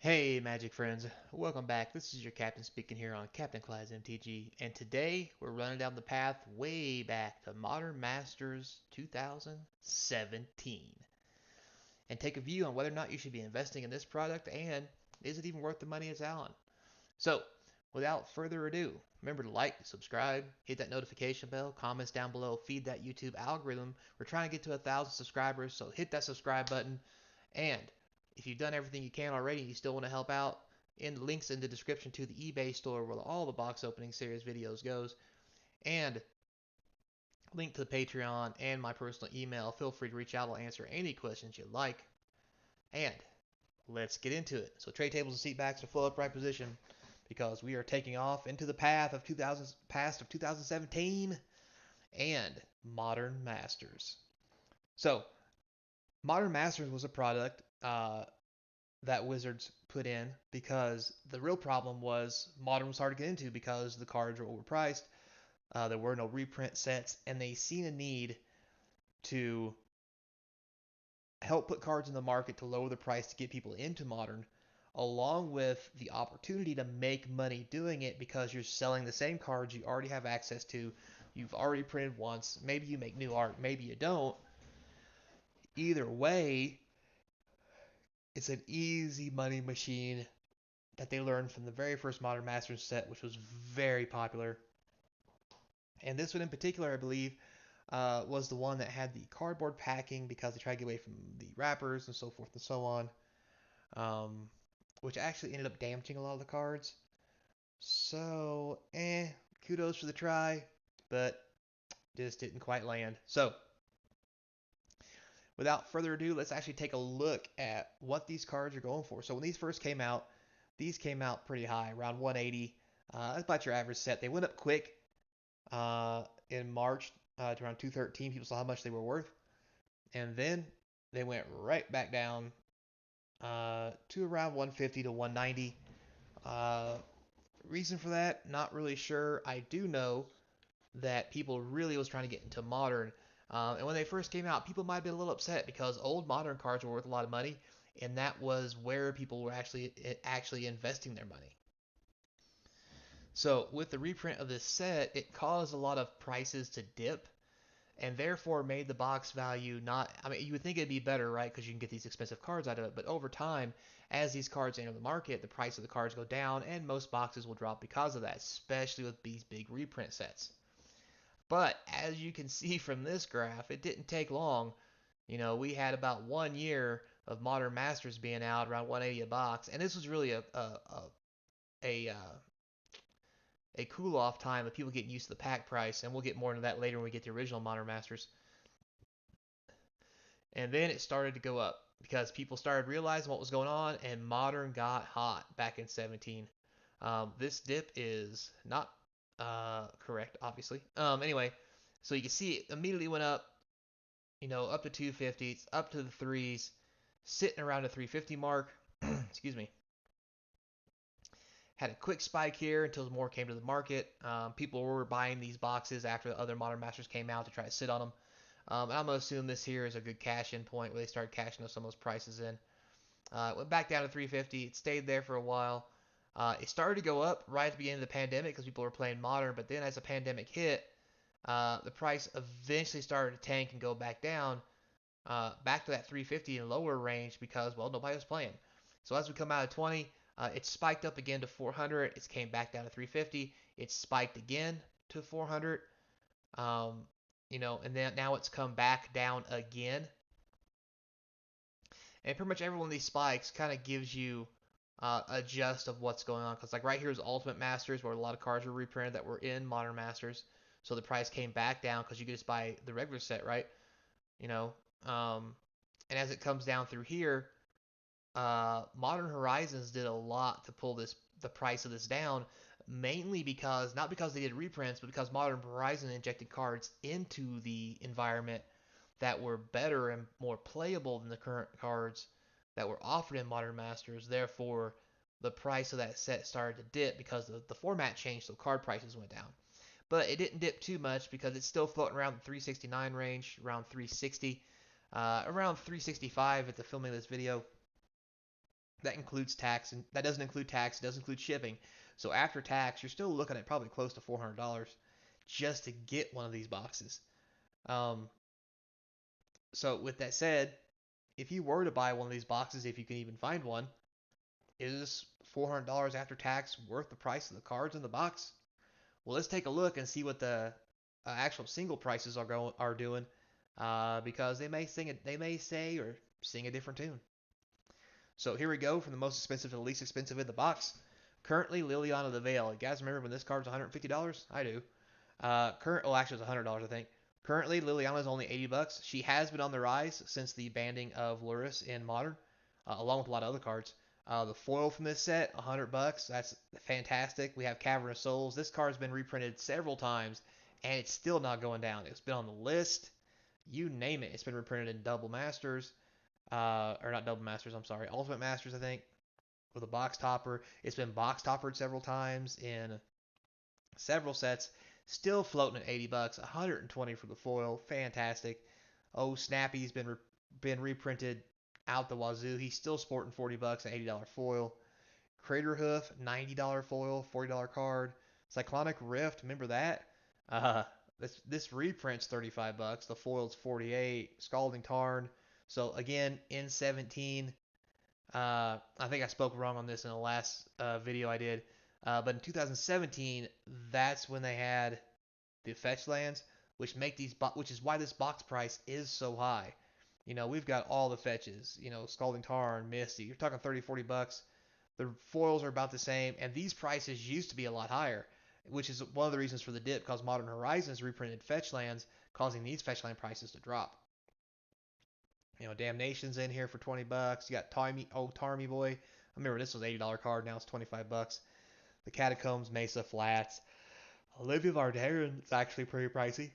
Hey, Magic friends, welcome back. This is your captain speaking here on Captain Clyde's MTG, and today we're running down the path way back to Modern Masters 2017 and take a view on whether or not you should be investing in this product and is it even worth the money it's on. So, without further ado, remember to like, subscribe, hit that notification bell, comments down below, feed that YouTube algorithm. We're trying to get to 1,000 subscribers, so hit that subscribe button. And if you've done everything you can already and you still want to help out, links in the description to the eBay store where all the box opening series videos goes, and link to the Patreon and my personal email. Feel free to reach out. I'll answer any questions you'd like. And let's get into it. So trade tables and seat backs are full upright position because we are taking off into the path of 2017 and Modern Masters. So Modern Masters was a product that Wizards put in because the real problem was Modern was hard to get into because the cards were overpriced. There were no reprint sets, and they seen a need to help put cards in the market to lower the price to get people into Modern, along with the opportunity to make money doing it because you're selling the same cards you already have access to. You've already printed once. Maybe you make new art, maybe you don't. Either way, it's an easy money machine that they learned from the very first Modern Masters set, which was very popular. And this one in particular, I believe, was the one that had the cardboard packing because they tried to get away from the wrappers and so forth and so on, um, which actually ended up damaging a lot of the cards. So, kudos for the try, but just didn't quite land. So, without further ado, let's actually take a look at what these cards are going for. So when these first came out, these came out pretty high, around 180. That's about your average set. They went up quick in March to around 213. People saw how much they were worth, and then they went right back down to around 150 to 190. Reason for that, not really sure. I do know that people really was trying to get into Modern. And when they first came out, people might have been a little upset because old Modern cards were worth a lot of money, and that was where people were actually investing their money. So with the reprint of this set, it caused a lot of prices to dip, and therefore made the box value not. I mean, you would think it'd be better, right? Because you can get these expensive cards out of it. But over time, as these cards enter the market, the price of the cards go down, and most boxes will drop because of that, especially with these big reprint sets. But as you can see from this graph, it didn't take long. We had about 1 year of Modern Masters being out around 180 a box, and this was really a a cool off time of people getting used to the pack price, and we'll get more into that later when we get the original Modern Masters. And then it started to go up because people started realizing what was going on, and Modern got hot back in 17. This dip is not correct, obviously. Anyway, so you can see it immediately went up, up to 250, up to the threes, sitting around the 350 mark. Excuse me. Had a quick spike here until more came to the market. People were buying these boxes after the other Modern Masters came out to try to sit on them. And I'm going to assume this here is a good cash in point where they started cashing some of those prices in. It went back down to 350. It stayed there for a while. It started to go up right at the beginning of the pandemic because people were playing Modern, but then as the pandemic hit, the price eventually started to tank and go back down, back to that 350 and lower range because, well, nobody was playing. So as we come out of 20, it spiked up again to 400. It came back down to 350. It spiked again to 400. And then now it's come back down again. And pretty much every one of these spikes kind of gives you a gist of what's going on. Because like right here is Ultimate Masters, where a lot of cards were reprinted that were in Modern Masters. So the price came back down because you could just buy the regular set, right? You know, and as it comes down through here, Modern Horizons did a lot to pull the price of this down, mainly because not because they did reprints, but because Modern Horizon injected cards into the environment that were better and more playable than the current cards that were offered in Modern Masters. Therefore, the price of that set started to dip because the format changed, so card prices went down. But it didn't dip too much because it's still floating around the 369 range, around 360, around 365 at the filming of this video. That includes tax, and that doesn't include tax. It doesn't include shipping. So after tax, you're still looking at probably close to $400 just to get one of these boxes. Um, so with that said, if you were to buy one of these boxes, if you can even find one, is $400 after tax worth the price of the cards in the box? Well, let's take a look and see what the actual single prices are doing, because they may say or sing a different tune. So here we go from the most expensive to the least expensive in the box. Currently, Liliana the Veil. You guys remember when this card was $150? I do. Actually, it's $100, I think. Currently, Liliana is only $80. She has been on the rise since the banding of Luris in Modern, along with a lot of other cards. The foil from this set, $100. That's fantastic. We have Cavernous Souls. This card's been reprinted several times, and it's still not going down. It's been on the list. You name it. It's been reprinted in Double Masters, or not Double Masters. I'm sorry, Ultimate Masters, I think, with a box topper. It's been box toppered several times in several sets. Still floating at $80, 120 for the foil. Fantastic. Oh, Snappy's been reprinted out the wazoo. He's still sporting $40 and $80 foil. Crater Hoof, $90 foil, $40 card. Cyclonic Rift, remember that? Uh, this reprint's $35. The foil's 48. Scalding Tarn. So again, in 17, I think I spoke wrong on this in the last video I did. But in 2017, that's when they had the fetch lands, which is why this box price is so high. You know, we've got all the fetches. You know, Scalding Tarn, Misty. You're talking 30, $40. The foils are about the same, and these prices used to be a lot higher, which is one of the reasons for the dip, because Modern Horizons reprinted fetch lands, causing these fetch land prices to drop. You know, Damnation's in here for $20. You got Tarmy Boy. I remember this was $80 card. Now it's $25. The Catacombs, Mesa Flats. Olivia Vardaran is actually pretty pricey.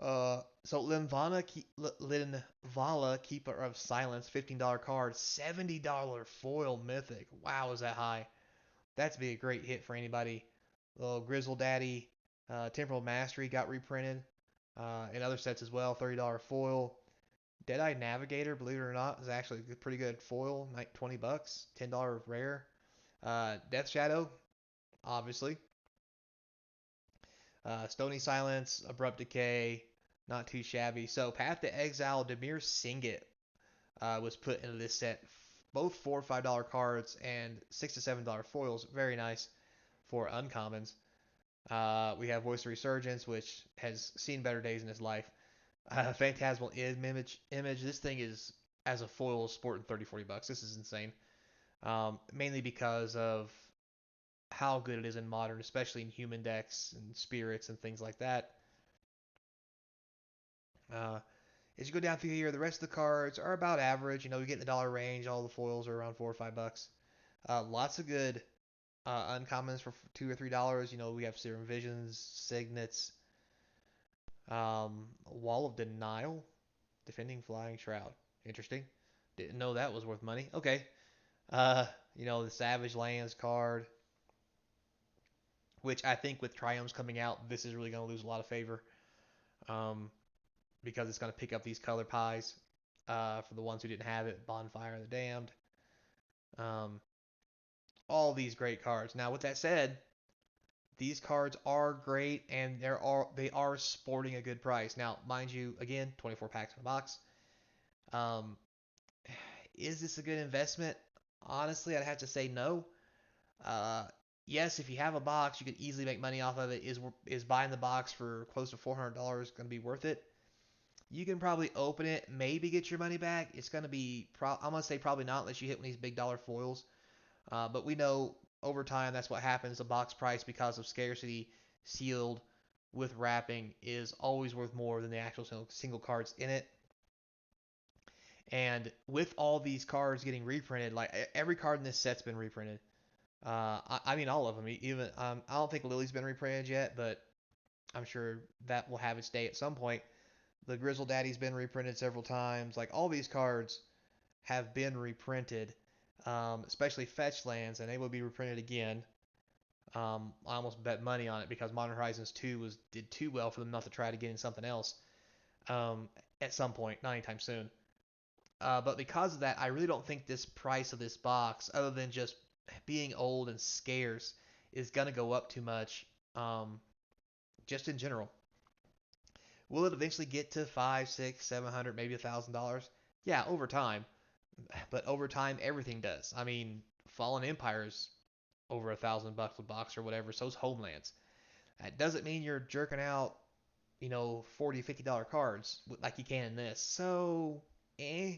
So Linvala, Keeper of Silence, $15 card, $70 foil mythic. Wow, is that high? That'd be a great hit for anybody. Little Grizzle Daddy, Temporal Mastery got reprinted in other sets as well. $30 foil. Deadeye Navigator, believe it or not, is actually a pretty good foil. Like $20, $10 rare. Death Shadow, obviously. Stony Silence, Abrupt Decay, not too shabby. So Path to Exile, Demir Singit was put into this set. Both $4 or $5 cards and $6 to $7 foils. Very nice for uncommons. We have Voice of Resurgence, which has seen better days in his life. Phantasmal image. This thing is, as a foil, sporting 30, $40. This is insane. Mainly because of how good it is in Modern, especially in human decks and spirits and things like that. Uh, as you go down through here, the rest of the cards are about average. You know, you get in the dollar range. All the foils are around $4 or $5. Lots of good uncommons for $2 or $3. You know, we have Serum Visions, Signets, Wall of Denial, Defending Flying Shroud. Interesting. Didn't know that was worth money. Okay. You know, the Savage Lands card, which I think with Triumphs coming out, this is really going to lose a lot of favor. Because it's going to pick up these color pies for the ones who didn't have it. Bonfire of the Damned. Um, all these great cards. Now, with that said, these cards are great and they are sporting a good price. Now, mind you, again, 24 packs in a box. Um, is this a good investment? Honestly, I'd have to say no. Uh, yes, if you have a box, you could easily make money off of it. Is buying the box for close to $400 going to be worth it? You can probably open it, maybe get your money back. It's going to be, I'm going to say probably not unless you hit one of these big dollar foils. But we know over time that's what happens. The box price, because of scarcity, sealed with wrapping, is always worth more than the actual single cards in it. And with all these cards getting reprinted, like every card in this set's been reprinted. I mean all of them. Even I don't think Lily's been reprinted yet, but I'm sure that will have its day at some point. The Grizzle Daddy's been reprinted several times. Like all these cards have been reprinted, especially Fetch Lands, and they will be reprinted again. I almost bet money on it because Modern Horizons 2 did too well for them not to try to get in something else at some point, not anytime soon. But because of that, I really don't think this price of this box, other than just being old and scarce, is gonna go up too much. Um, just in general, will it eventually get to 5, 6, 700, maybe $1,000? Yeah, over time. But over time, everything does. I mean, Fallen Empire's over $1,000 a box or whatever. So's Homelands. That doesn't mean you're jerking out, $40, $50 cards like you can in this. So, eh.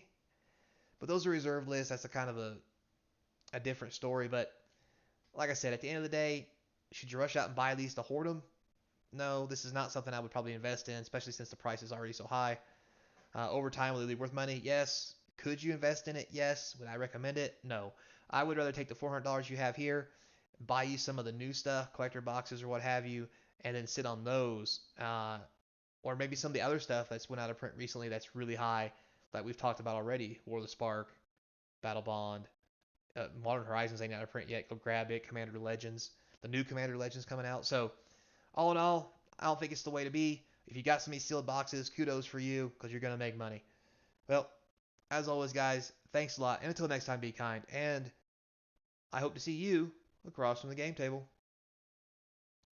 But those are reserve lists. That's a kind of a different story. But like I said, at the end of the day, should you rush out and buy these to hoard them? No, this is not something I would probably invest in, especially since the price is already so high. Over time, will it be worth money? Yes. Could you invest in it? Yes. Would I recommend it? No. I would rather take the $400 you have here, buy you some of the new stuff, collector boxes or what have you, and then sit on those. Or maybe some of the other stuff that's went out of print recently that's really high, like we've talked about already. War of the Spark, Battle Bond, Modern Horizons ain't out of print yet. Go grab it. Commander Legends, the new Commander Legends coming out. So all in all, I don't think it's the way to be. If you got some of these sealed boxes, kudos for you because you're gonna make money. Well, as always, guys, thanks a lot, and until next time, be kind, and I hope to see you across from the game table.